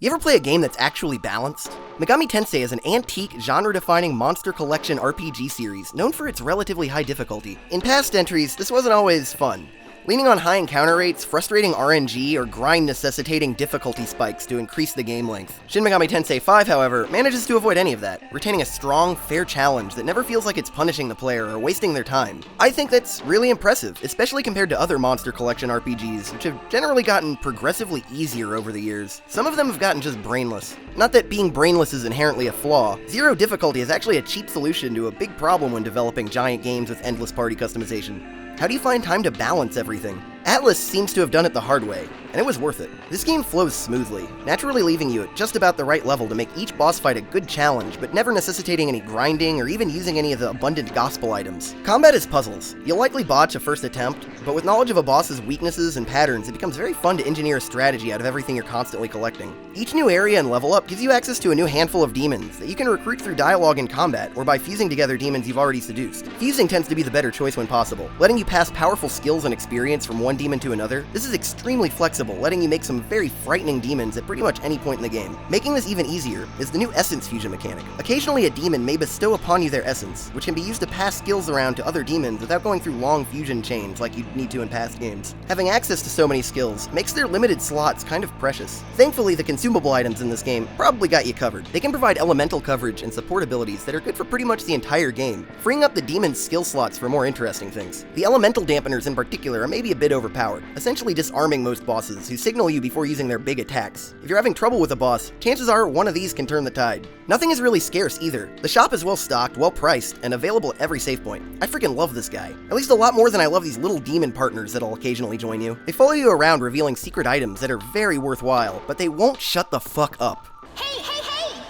You ever play a game that's actually balanced? Megami Tensei is an antique, genre-defining monster collection RPG series known for its relatively high difficulty. In past entries, this wasn't always fun. Leaning on high encounter rates, frustrating RNG, or grind necessitating difficulty spikes to increase the game length. Shin Megami Tensei 5, however, manages to avoid any of that, retaining a strong, fair challenge that never feels like it's punishing the player or wasting their time. I think that's really impressive, especially compared to other monster collection RPGs, which have generally gotten progressively easier over the years. Some of them have gotten just brainless. Not that being brainless is inherently a flaw. Zero difficulty is actually a cheap solution to a big problem when developing giant games with endless party customization. How do you find time to balance everything? Atlus seems to have done it the hard way, and it was worth it. This game flows smoothly, naturally leaving you at just about the right level to make each boss fight a good challenge, but never necessitating any grinding or even using any of the abundant gospel items. Combat is puzzles. You'll likely botch a first attempt, but with knowledge of a boss's weaknesses and patterns, it becomes very fun to engineer a strategy out of everything you're constantly collecting. Each new area and level up gives you access to a new handful of demons that you can recruit through dialogue and combat, or by fusing together demons you've already seduced. Fusing tends to be the better choice when possible, letting you pass powerful skills and experience from one demon to another. This is extremely flexible, letting you make some very frightening demons at pretty much any point in the game. Making this even easier is the new essence fusion mechanic. Occasionally a demon may bestow upon you their essence, which can be used to pass skills around to other demons without going through long fusion chains like you'd need to in past games. Having access to so many skills makes their limited slots kind of precious. Thankfully, the consumable items in this game probably got you covered. They can provide elemental coverage and support abilities that are good for pretty much the entire game, freeing up the demon's skill slots for more interesting things. The elemental dampeners in particular are maybe a bit overpowered, essentially disarming most bosses who signal you before using their big attacks. If you're having trouble with a boss, chances are one of these can turn the tide. Nothing is really scarce either. The shop is well stocked, well priced, and available at every save point. I freaking love this guy. At least a lot more than I love these little demon partners that'll occasionally join you. They follow you around revealing secret items that are very worthwhile, but they won't shut the fuck up. Hey, hey, hey!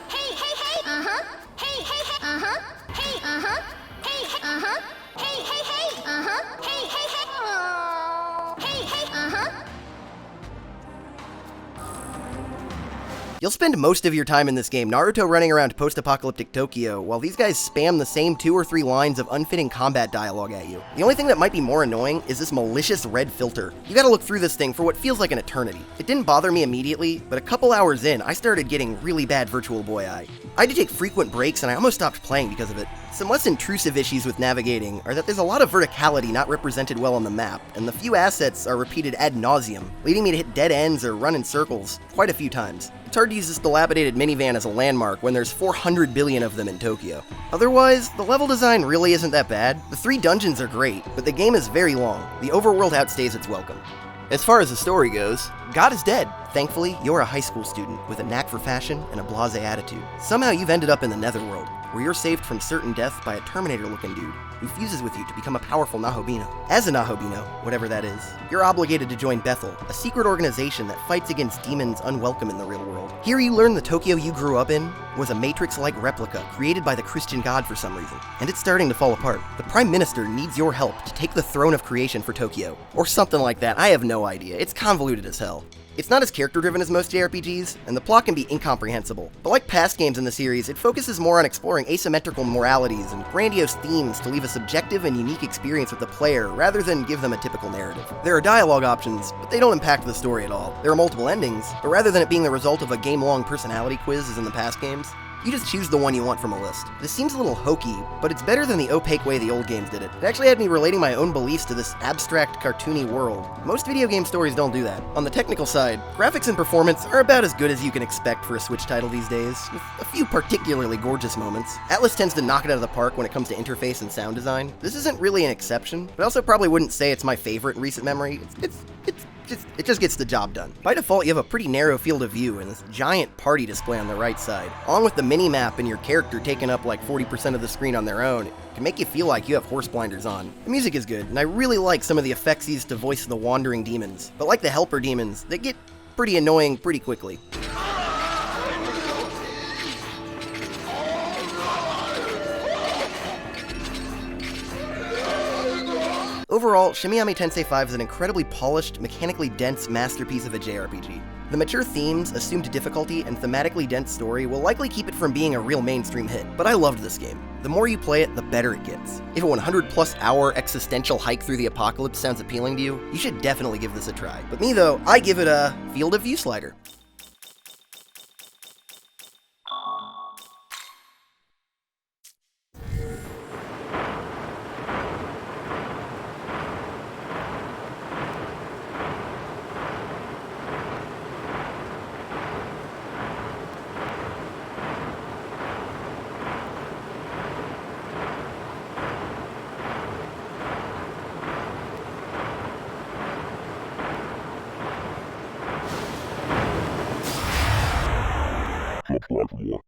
Hey, hey, hey! Uh-huh. Hey, hey, hey! Uh-huh. Hey, uh-huh. Hey, hey, uh-huh. Hey, hey, hey! Uh-huh. Hey, hey, hey! Oh. Hey, hey, uh-huh. You'll spend most of your time in this game Naruto running around post-apocalyptic Tokyo, while these guys spam the same 2 or 3 lines of unfitting combat dialogue at you. The only thing that might be more annoying is this malicious red filter. You gotta look through this thing for what feels like an eternity. It didn't bother me immediately, but a couple hours in, I started getting really bad Virtual Boy eye. I had to take frequent breaks and I almost stopped playing because of it. Some less intrusive issues with navigating are that there's a lot of verticality not represented well on the map, and the few assets are repeated ad nauseum, leading me to hit dead ends or run in circles quite a few times. It's hard to use this dilapidated minivan as a landmark when there's 400 billion of them in Tokyo. Otherwise, the level design really isn't that bad. The 3 dungeons are great, but the game is very long. The overworld outstays its welcome. As far as the story goes, God is dead. Thankfully, you're a high school student with a knack for fashion and a blasé attitude. Somehow you've ended up in the Netherworld, where you're saved from certain death by a Terminator-looking dude who fuses with you to become a powerful Nahobino. As a Nahobino, whatever that is, you're obligated to join Bethel, a secret organization that fights against demons unwelcome in the real world. Here you learn the Tokyo you grew up in was a Matrix-like replica created by the Christian God for some reason, and it's starting to fall apart. The Prime Minister needs your help to take the throne of creation for Tokyo, or something like that. I have no idea. It's convoluted as hell. It's not as character-driven as most JRPGs, and the plot can be incomprehensible. But like past games in the series, it focuses more on exploring asymmetrical moralities and grandiose themes to leave a subjective and unique experience with the player, rather than give them a typical narrative. There are dialogue options, but they don't impact the story at all. There are multiple endings, but rather than it being the result of a game-long personality quiz as in the past games, you just choose the one you want from a list. This seems a little hokey, but it's better than the opaque way the old games did it. It actually had me relating my own beliefs to this abstract, cartoony world. Most video game stories don't do that. On the technical side, graphics and performance are about as good as you can expect for a Switch title these days, with a few particularly gorgeous moments. Atlus tends to knock it out of the park when it comes to interface and sound design. This isn't really an exception, but I also probably wouldn't say it's my favorite in recent memory. It just gets the job done. By default, you have a pretty narrow field of view and this giant party display on the right side. Along with the mini-map and your character taking up like 40% of the screen on their own, it can make you feel like you have horse blinders on. The music is good, and I really like some of the effects used to voice the wandering demons. But like the helper demons, they get pretty annoying pretty quickly. Overall, Shin Megami Tensei 5 is an incredibly polished, mechanically dense masterpiece of a JRPG. The mature themes, assumed difficulty, and thematically dense story will likely keep it from being a real mainstream hit, but I loved this game. The more you play it, the better it gets. If a 100+ hour existential hike through the apocalypse sounds appealing to you, you should definitely give this a try. But me though, I give it a Field of View slider. Subscribe for more.